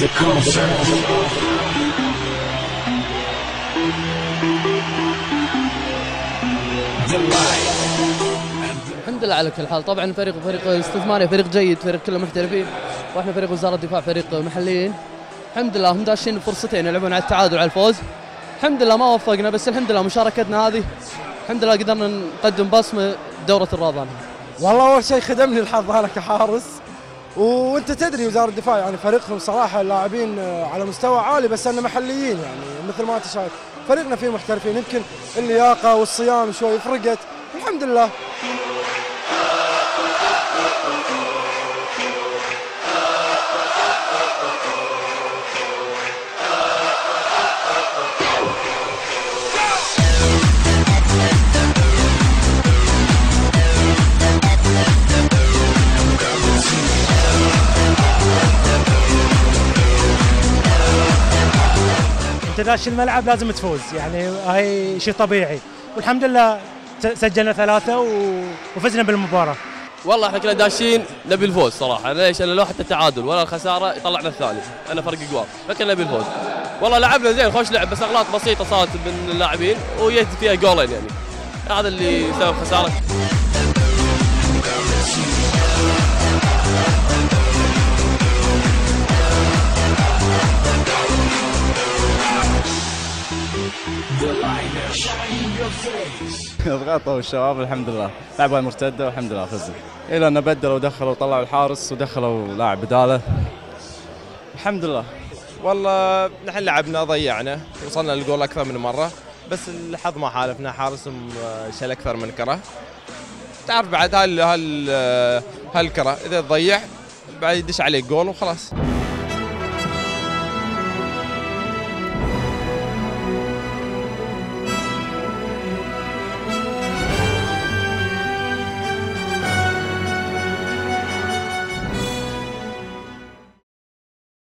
الحمد لله على كل حال. طبعا فريق استثماري، فريق جيد، فريق كله محترفين، واحنا فريق وزارة الدفاع فريق محليين. الحمد لله هم داشين فرصتين يلعبون على التعادل وعلى الفوز. الحمد لله ما وفقنا، بس الحمد لله مشاركتنا هذه الحمد لله قدرنا نقدم بصمة دورة الرابطة. والله أول شيء خدمني الحظ أنا كحارس، وأنت تدري وزارة الدفاع يعني فريقهم صراحة اللاعبين على مستوى عالي، بس أننا محليين يعني مثل ما أنت شايف فريقنا فيه محترفين، يمكن اللياقة والصيام شوي فرقت الحمد لله. انت داش الملعب لازم تفوز، يعني هاي شيء طبيعي، والحمد لله سجلنا 3 وفزنا بالمباراة. والله احنا كنا داشين نبي الفوز صراحة. ليش؟ انا لو حتى التعادل ولا الخسارة طلعنا الثاني، انا فرق قوار، فكنا نبي الفوز. والله لعبنا زين، خوش لعب، بس اغلاط بسيطة صارت من اللاعبين وجت فيها جولين، يعني هذا اللي سبب خسارة. ضغطوا الشباب الحمد لله، لعبة مرتدة والحمد لله فزنا. إلى أن بدلوا ودخلوا وطلعوا الحارس ودخلوا لاعب بداله الحمد لله. والله نحن لعبنا ضيعنا، وصلنا للجول أكثر من مرة، بس الحظ ما حالفنا، حارسهم شال أكثر من كرة. تعرف بعد هالكرة إذا تضيع بعد يدش عليك جول وخلاص.